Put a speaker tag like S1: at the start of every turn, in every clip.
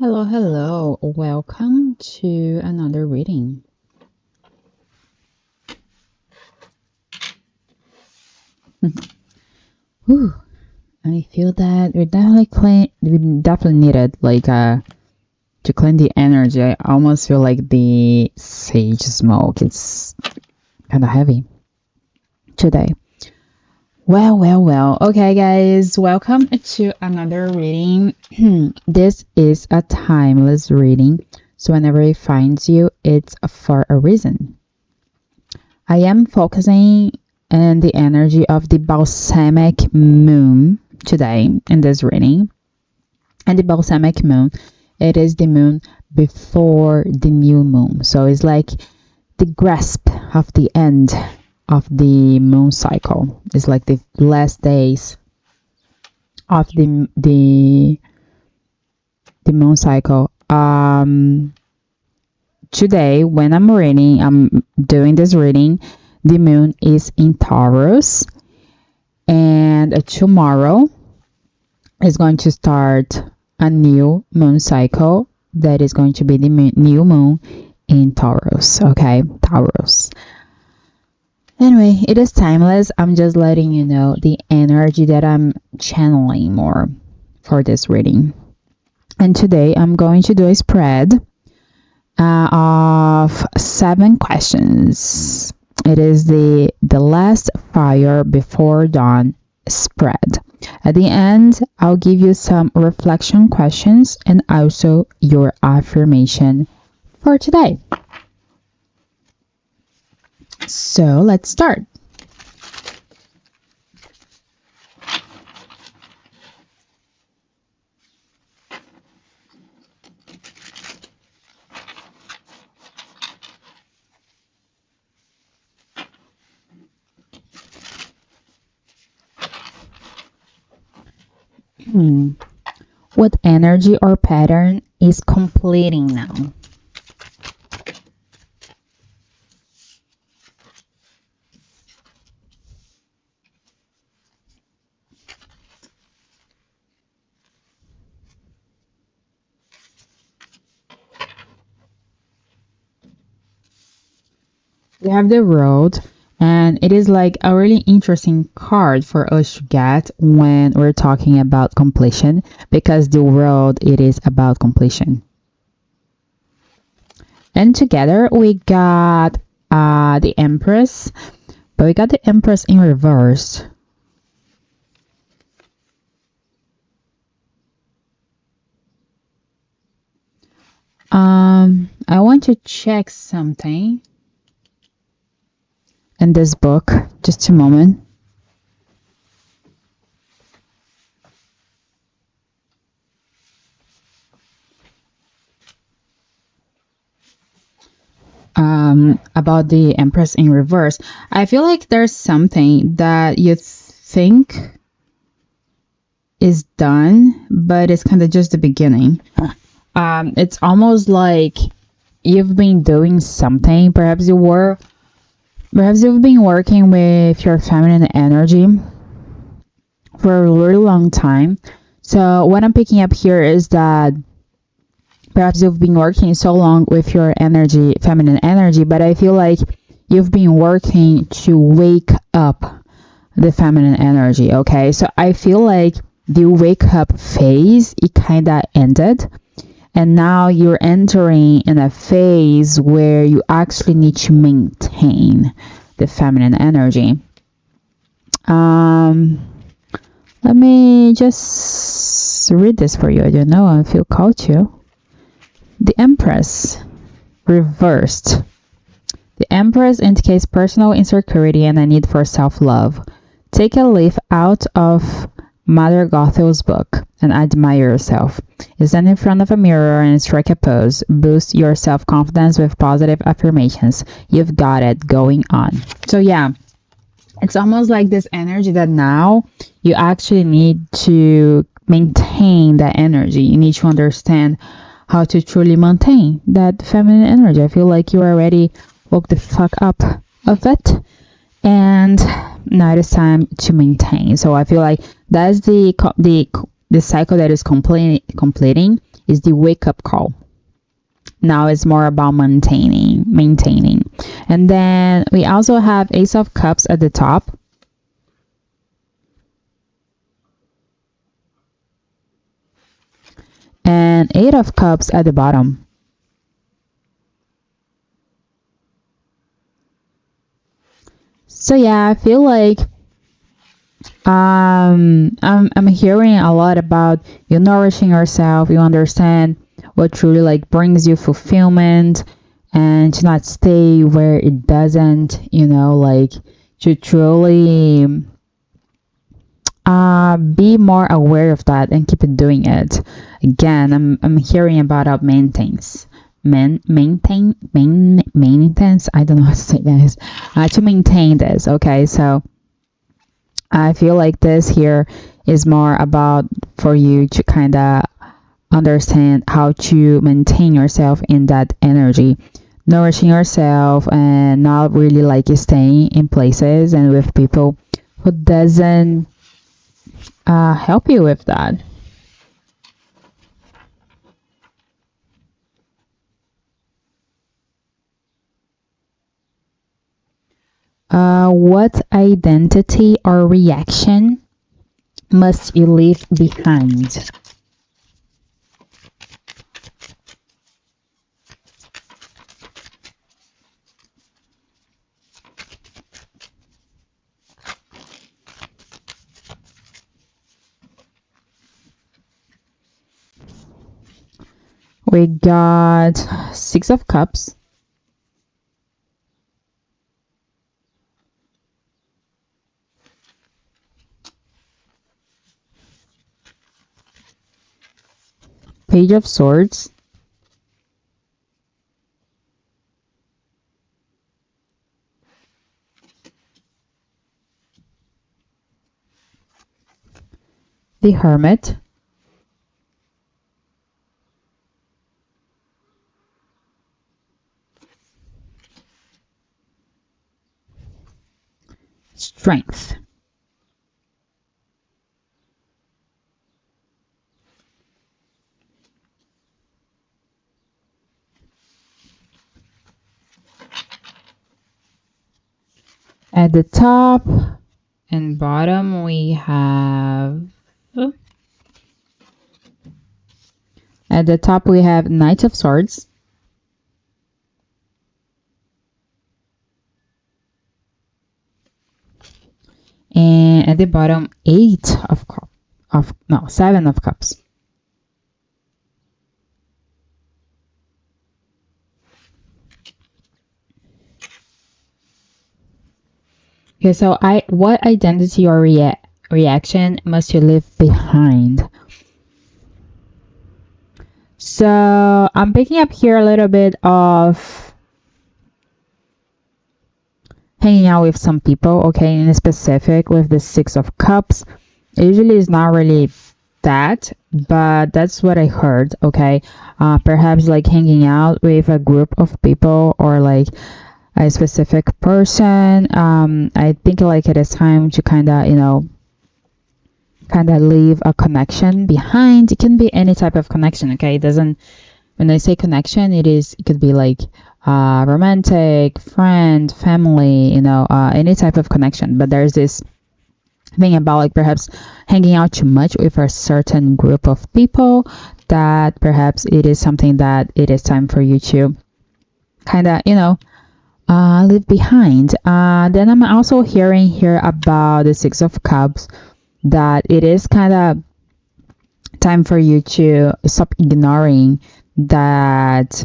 S1: Hello, hello. Welcome to another reading. Whew. I feel that we definitely needed to clean the energy. I almost feel like the sage smoke is kind of heavy today. Well. Okay, guys, welcome to another reading. This is a timeless reading, so whenever it finds you, it's for a reason. I am focusing on the energy of the balsamic moon today in this reading. And the balsamic moon, it is the moon before the new moon. So it's like the grasp of the end of the moon cycle. It's like the last days of the moon cycle. Today when I'm doing this reading, the moon is in Taurus, and tomorrow is going to start a new moon cycle that is going to be the new moon in Taurus. Okay, Taurus. Anyway, it is timeless. I'm just letting you know the energy that I'm channeling more for this reading. And today I'm going to do a spread of 7 questions. It is the last fire before dawn spread. At the end, I'll give you some reflection questions and also your affirmation for today. So let's start. What energy or pattern is completing now? We have the road, and it is like a really interesting card for us to get when we're talking about completion, because the road, it is about completion. And together we got the Empress, but we got the Empress in reverse. I want to check something in this book. Just a moment. About the Empress in reverse. I feel like there's something that you think is done, but it's kind of just the beginning. It's almost like you've been doing something. Perhaps you've been working with your feminine energy for a really long time. So what I'm picking up here is that perhaps you've been working so long with your energy, feminine energy, but I feel like you've been working to wake up the feminine energy. Okay, so I feel like the wake up phase, it kind of ended, and now you're entering in a phase where you actually need to maintain the feminine energy. Let me just read this for you. I don't know, I feel called to. The Empress reversed. The Empress indicates personal insecurity and a need for self-love. Take a leaf out of Mother Gothel's book and admire yourself. Stand in front of a mirror and strike a pose. Boost your self-confidence with positive affirmations. You've got it going on. So yeah, it's almost like this energy that now you actually need to maintain that energy. You need to understand how to truly maintain that feminine energy. I feel like you already woke the fuck up of it, and now it is time to maintain. So I feel like that's the cycle that is completing. is the wake up call. Now it's more about maintaining. And then we also have Ace of Cups at the top. And Eight of Cups at the bottom. So yeah, I feel like I'm hearing a lot about you nourishing yourself. You understand what truly like brings you fulfillment, and to not stay where it doesn't. Like to truly be more aware of that and keep doing it. Again, I'm hearing about maintenance. Maintenance. I don't know how to say this. To maintain this. Okay, so I feel like this here is more about for you to kind of understand how to maintain yourself in that energy, nourishing yourself, and not really like staying in places and with people who doesn't help you with that. What identity or reaction must you leave behind? We got Six of Cups. Page of Swords. The Hermit. Strength. At the top and bottom we have at the top we have Knight of Swords. And at the bottom, Seven of Cups. Okay, so what identity or reaction must you leave behind? So I'm picking up here a little bit of hanging out with some people, okay, in specific with the Six of Cups. Usually it's not really that, but that's what I heard, okay. Perhaps like hanging out with a group of people or like a specific person. I think like it is time to kind of leave a connection behind. It can be any type of connection, okay. It doesn't, when I say connection, it could be like romantic, friend, family, any type of connection. But there's this thing about like perhaps hanging out too much with a certain group of people that perhaps it is something that it is time for you to kind of leave behind. Then I'm also hearing here about the Six of Cups, that it is kind of time for you to stop ignoring that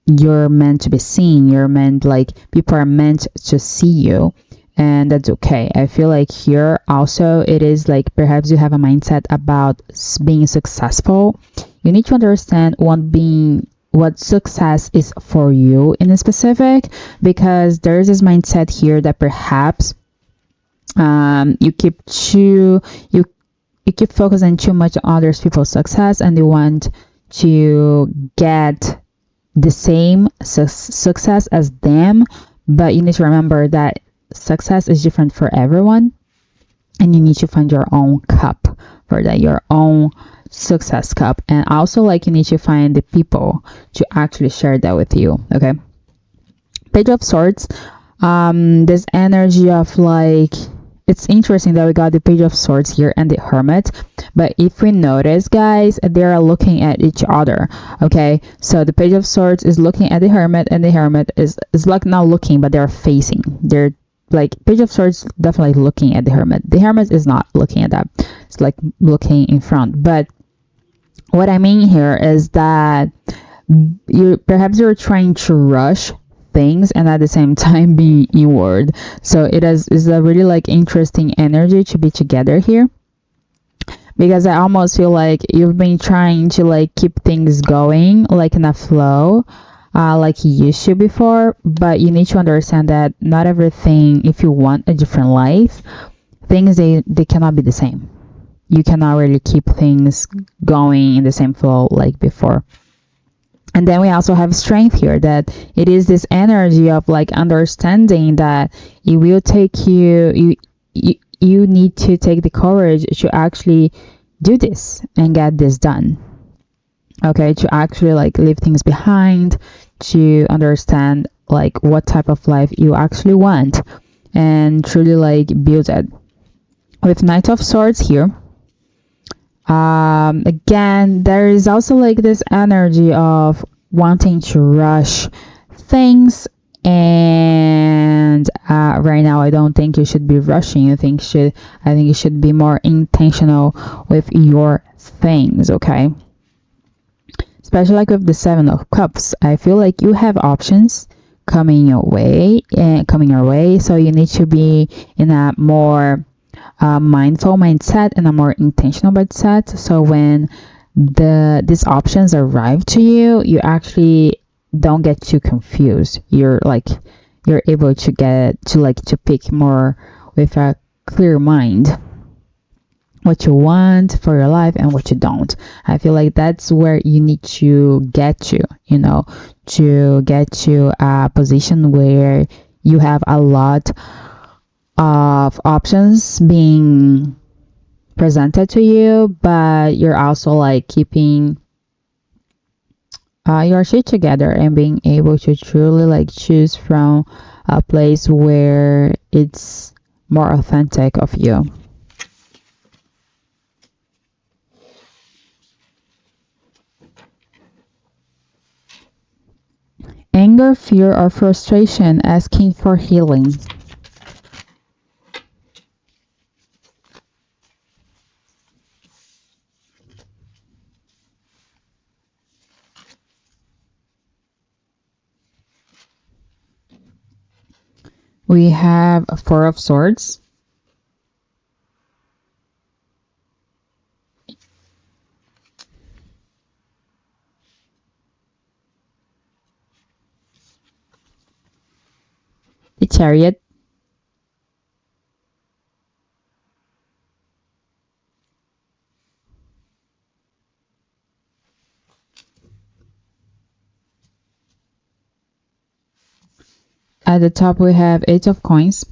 S1: you're meant to be seen. You're meant, like, people are meant to see you, and that's okay. I feel like here also it is like perhaps you have a mindset about being successful. You need to understand what success is for you in a specific, because there's this mindset here that perhaps you keep focusing too much on other people's success, and you want to get the same success as them. But you need to remember that success is different for everyone, and you need to find your own cup for that, your own Success cup, and also like you need to find the people to actually share that with you. Okay, Page of Swords, this energy of like, it's interesting that we got the Page of Swords here and the Hermit, but if we notice, guys, they are looking at each other. Okay, so the Page of Swords is looking at the Hermit, and the Hermit is like not looking, but they're facing. They're like, Page of Swords definitely looking at the Hermit. The Hermit is not looking at that. It's like looking in front. But what I mean here is that you're trying to rush things and at the same time being inward. So is a really like interesting energy to be together here, because I almost feel like you've been trying to like keep things going like in a flow, like you used to before, but you need to understand that not everything, if you want a different life, things they cannot be the same. You cannot really keep things going in the same flow like before. And then we also have strength here, that it is this energy of like understanding that it will take you need to take the courage to actually do this and get this done. Okay, to actually like leave things behind, to understand like what type of life you actually want and truly like build it. With Knight of Swords here, again, there is also like this energy of wanting to rush things, and right now I don't think you should be rushing. I think you should be more intentional with your things. Okay, especially like with the Seven of Cups, I feel like you have options coming your way, so you need to be in a more mindful mindset and a more intentional mindset. So when these options arrive to you, you actually don't get too confused. You're able to to pick more with a clear mind what you want for your life and what you don't. I feel like that's where you need to get to get to a position where you have a lot of options being presented to you, but you're also like keeping your shit together and being able to truly like choose from a place where it's more authentic of you. Anger, fear, or frustration asking for healing. We have a Four of Swords, the Chariot, at the top we have Eight of Coins,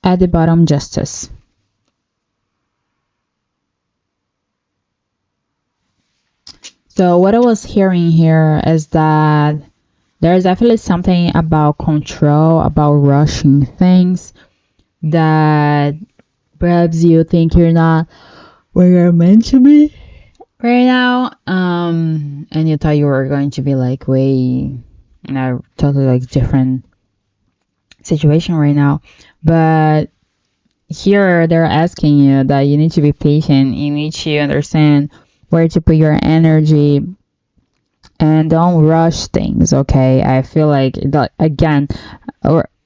S1: at the bottom Justice. So what I was hearing here is that there's definitely something about control, about rushing things, that perhaps you think you're not where you're meant to be right now, and you thought you were going to be like way in a totally like different situation right now, but here they're asking you that you need to be patient, you need to understand where to put your energy and don't rush things. Okay, I feel like again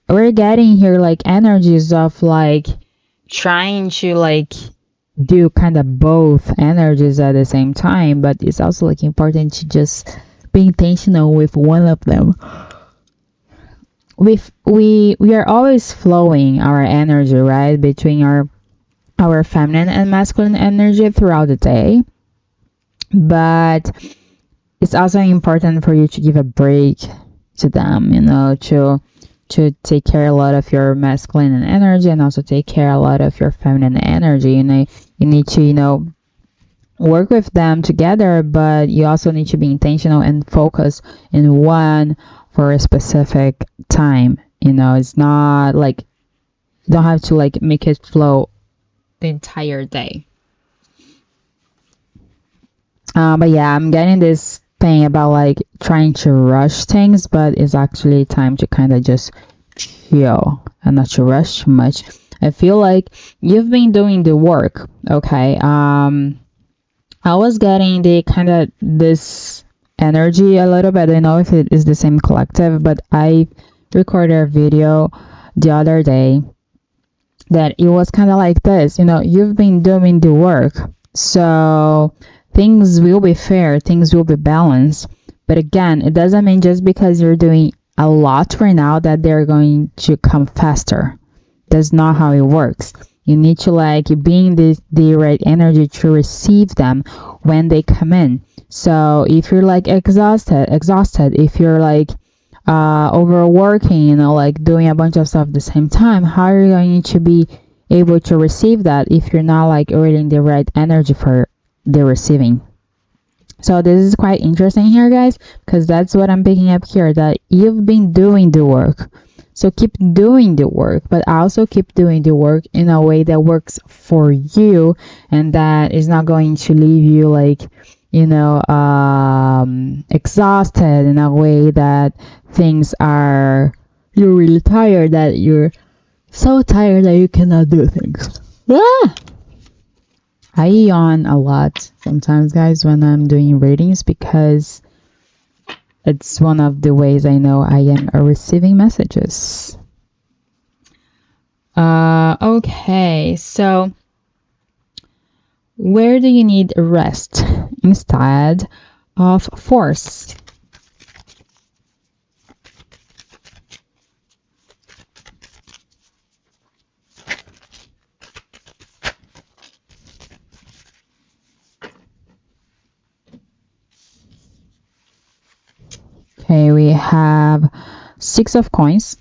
S1: we're getting here like energies of like trying to like do kind of both energies at the same time, but it's also like important to just be intentional with one of them. We are always flowing our energy, right, between our feminine and masculine energy throughout the day, but it's also important for you to give a break to them, to to take care a lot of your masculine energy and also take care a lot of your feminine energy. You need to, work with them together, but you also need to be intentional and focus in one for a specific time. It's not like you don't have to like make it flow the entire day. But yeah, I'm getting this thing about like trying to rush things, but it's actually time to kind of just chill and not to rush too much. I feel like you've been doing the work, okay? I was getting the kind of this energy a little bit. I don't know if it is the same collective, but I recorded a video the other day that it was kind of like this. You've been doing the work, so things will be fair, things will be balanced. But again, it doesn't mean just because you're doing a lot right now that they're going to come faster. That's not how it works. You need to like be in the right energy to receive them when they come in. So if you're like exhausted, if you're like overworking, like doing a bunch of stuff at the same time, how are you going to be able to receive that if you're not like already in the right energy for the receiving? So this is quite interesting here, guys, because that's what I'm picking up here, that you've been doing the work. So keep doing the work, but also keep doing the work in a way that works for you and that is not going to leave you like, exhausted in a way that you're really tired, that you're so tired that you cannot do things. I yawn a lot sometimes, guys, when I'm doing readings because it's one of the ways I know I am receiving messages. Okay, so where do you need rest instead of force? Okay, we have 6 of coins.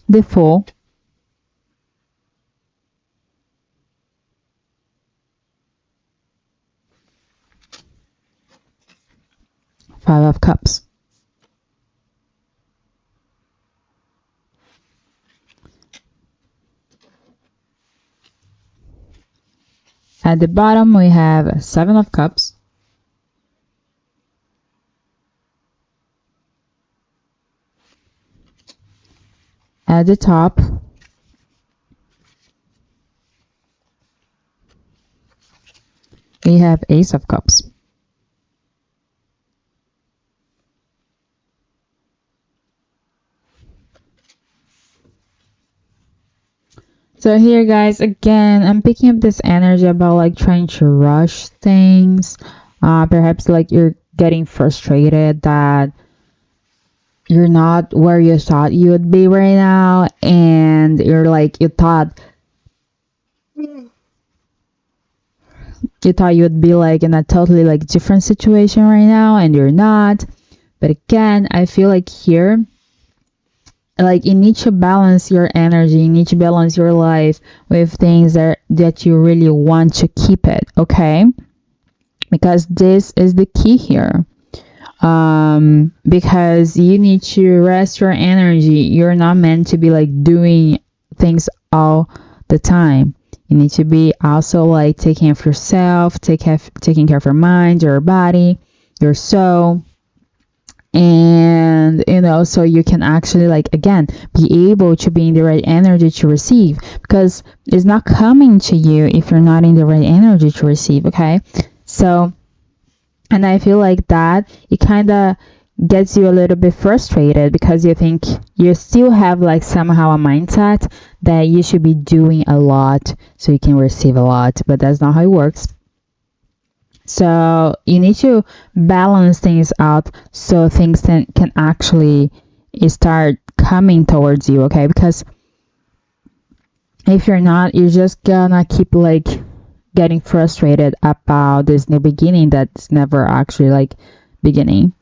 S1: The Fool. Five of Cups. At the bottom, we have 7 of Cups. At the top, we have Ace of Cups. So here, guys, again, I'm picking up this energy about like trying to rush things. Perhaps like you're getting frustrated that you're not where you thought you would be right now, and you thought you would be like in a totally like different situation right now, and you're not. But again, I feel like here, like you need to balance your energy, you need to balance your life with things that you really want to keep it, okay? Because this is the key here. Because you need to rest your energy. You're not meant to be like doing things all the time. You need to be also like taking care of yourself, taking care of your mind, your body, your soul. And so you can actually like again be able to be in the right energy to receive, because it's not coming to you if you're not in the right energy to receive, okay? So, and I feel like that it kind of gets you a little bit frustrated because you think you still have like somehow a mindset that you should be doing a lot so you can receive a lot, but that's not how it works. So you need to balance things out so things can actually start coming towards you, okay? Because if you're not, you're just gonna keep like getting frustrated about this new beginning that's never actually like beginning.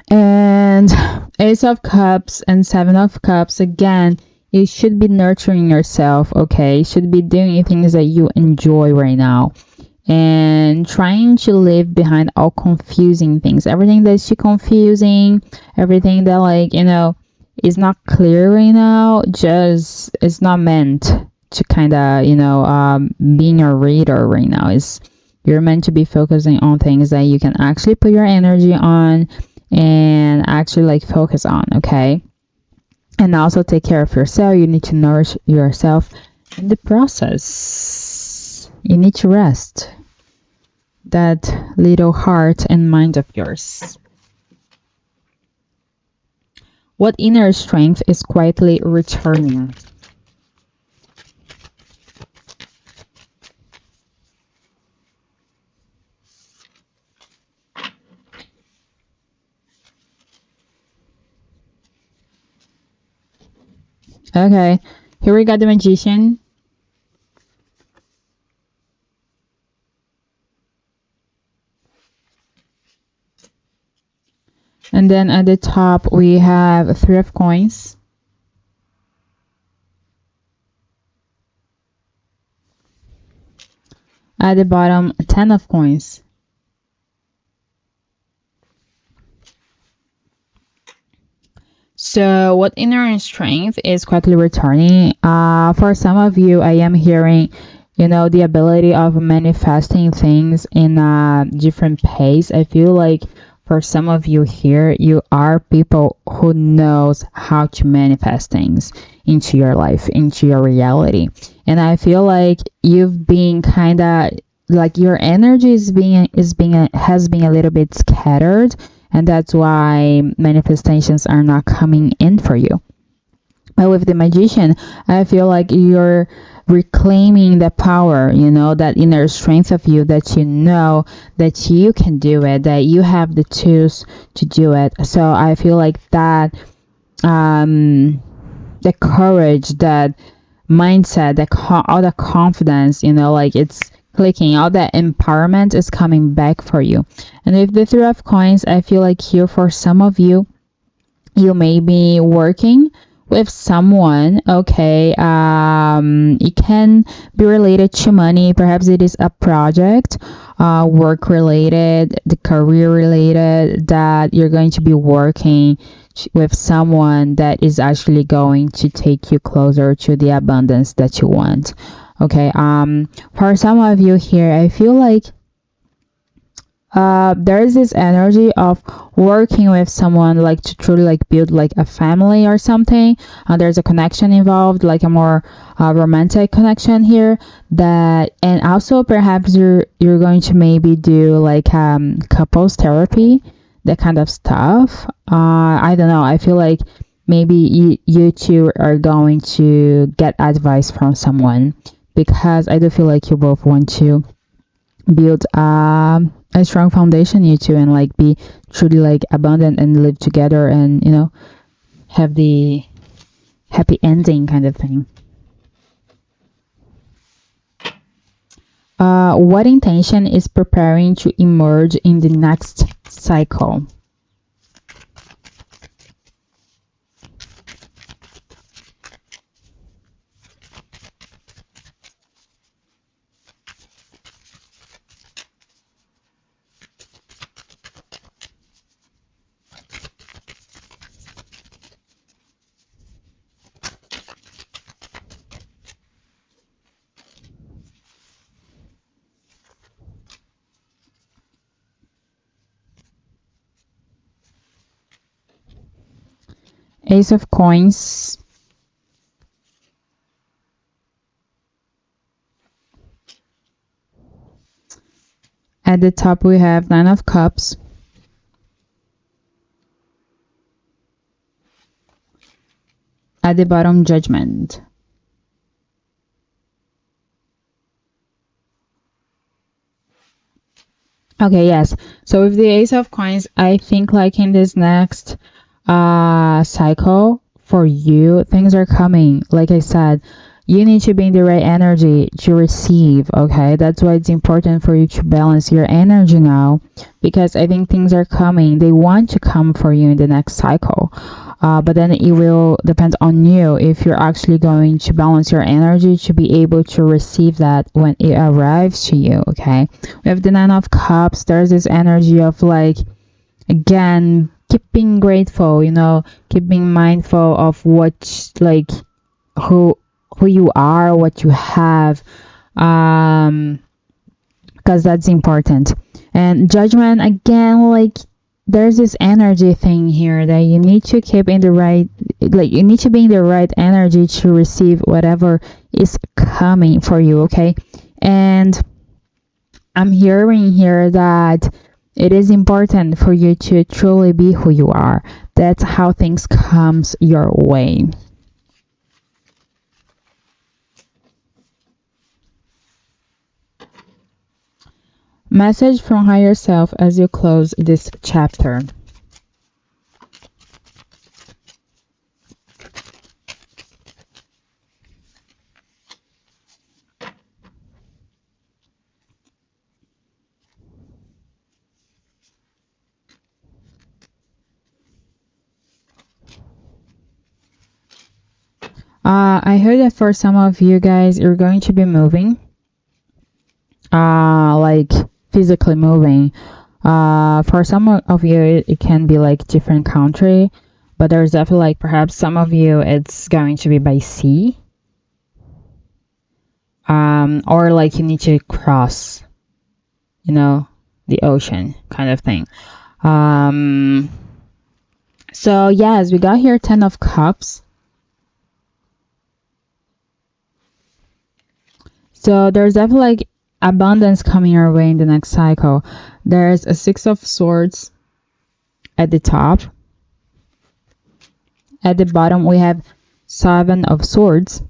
S1: And Ace of Cups and Seven of Cups, again, you should be nurturing yourself, okay? You should be doing things that you enjoy right now and trying to leave behind all confusing things. Everything that's too confusing, everything that, like, is not clear right now, just is not meant to kind of, being a reader right now. You're meant to be focusing on things that you can actually put your energy on and actually like focus on, okay? And also take care of yourself. You need to nourish yourself in the process. You need to rest that little heart and mind of yours. What inner strength is quietly returning? Okay, here we got the Magician. And then at the top, we have Three of Coins. At the bottom, 10 of Coins. So what inner strength is quietly returning? For some of you, I am hearing, the ability of manifesting things in a different pace. I feel like for some of you here, you are people who knows how to manifest things into your life, into your reality. And I feel like you've been kind of like your energy has been a little bit scattered, and that's why manifestations are not coming in for you. But with the Magician, I feel like you're reclaiming the power, that inner strength of you, that you know that you can do it, that you have the tools to do it. So I feel like that the courage, that mindset, all the confidence, like it's clicking, all that empowerment is coming back for you. And with the Three of Coins, I feel like here for some of you, you may be working with someone, okay? It can be related to money. Perhaps it is a project, work related, the career related, that you're going to be working with someone that is actually going to take you closer to the abundance that you want. Okay, for some of you here, I feel like there's this energy of working with someone like to truly like build like a family or something. There's a connection involved, like a more romantic connection here. That, and also perhaps you're going to maybe do like couples therapy, that kind of stuff. I don't know. I feel like maybe you two are going to get advice from someone, because I do feel like you both want to build a strong foundation, you two, and like be truly like abundant and live together, and have the happy ending kind of thing. What intention is preparing to emerge in the next cycle? Ace of Coins. At the top, we have Nine of Cups. At the bottom, Judgment. Okay, yes. So with the Ace of Coins, I think like in this next cycle for you, things are coming. Like I said, you need to be in the right energy to receive. Okay, that's why it's important for you to balance your energy now, because I think things are coming. They want to come for you in the next cycle, but then it will depend on you if you're actually going to balance your energy to be able to receive that when it arrives to you. Okay, we have the Nine of Cups. There's this energy of like, again, keep being grateful, keep being mindful of what, like, who you are, what you have, because that's important. And Judgment, again, like, there's this energy thing here that you need to keep in the right, like, you need to be in the right energy to receive whatever is coming for you. Okay, and I'm hearing here that it is important for you to truly be who you are. That's how things comes your way. Message from higher self as you close this chapter. I heard that for some of you guys, you're going to be moving, like physically moving. For some of you, it can be like different country, but there's definitely like perhaps some of you, it's going to be by sea, or like you need to cross, the ocean kind of thing. So yes, we got here 10 of Cups. So there's definitely like abundance coming our way in the next cycle. There's a Six of Swords at the top. At the bottom, we have Seven of Swords.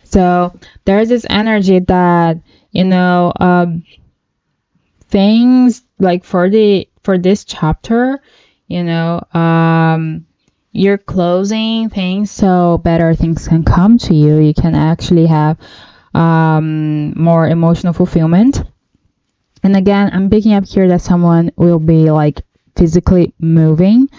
S1: So there's this energy that, things like for this chapter, you're closing things so better things can come to you. You can actually have more emotional fulfillment. And again, I'm picking up here that someone will be like physically moving,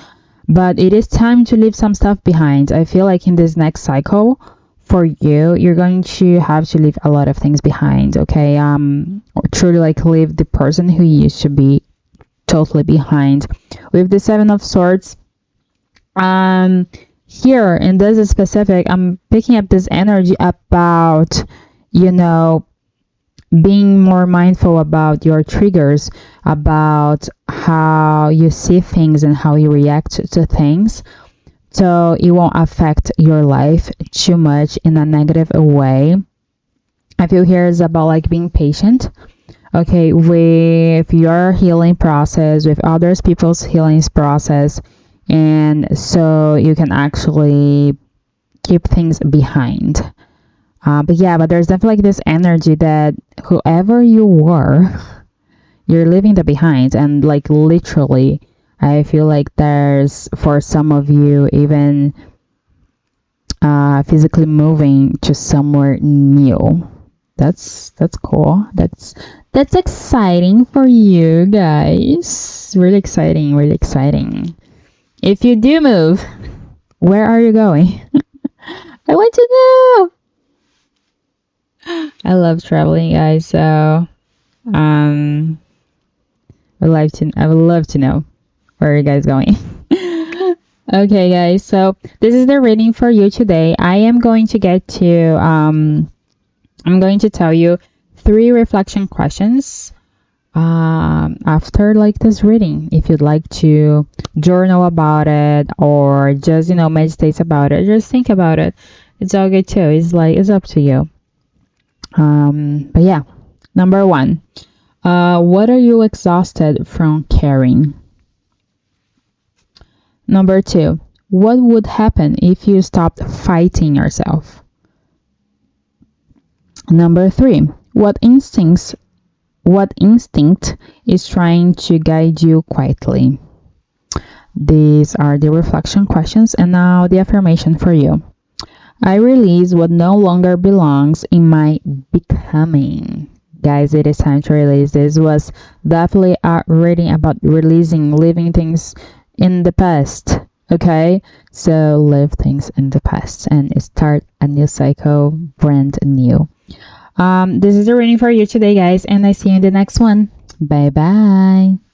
S1: but it is time to leave some stuff behind. I feel like in this next cycle for you, you're going to have to leave a lot of things behind. Okay, or truly like leave the person who you used to be totally behind. With the Seven of Swords, here in this specific, I'm picking up this energy about, being more mindful about your triggers, about how you see things and how you react to things, so it won't affect your life too much in a negative way. I feel here is about like being patient, okay, with your healing process, with others people's healing process, and so you can actually keep things behind. But there's definitely like this energy that whoever you were, you're leaving that behind. And like literally, I feel like there's for some of you even physically moving to somewhere new. That's cool. That's exciting for you guys. Really exciting, really exciting. If you do move, where are you going? I want to know. I love traveling, guys. So, I would love to know where you guys going. Okay, guys. So this is the reading for you today. I am going to get to I'm going to tell you 3 reflection questions after like this reading. If you'd like to journal about it or just meditate about it, just think about it. It's all good too. It's up to you. But yeah, number 1, what are you exhausted from carrying? Number 2, what would happen if you stopped fighting yourself? Number 3, what instinct is trying to guide you quietly? These are the reflection questions, and now the affirmation for you. I release what no longer belongs in my becoming. Guys, it is time to release. This was definitely a reading about releasing, leaving things in the past. Okay, so leave things in the past and start a new cycle, brand new. This is the reading for you today, guys, and I see you in the next one. Bye bye.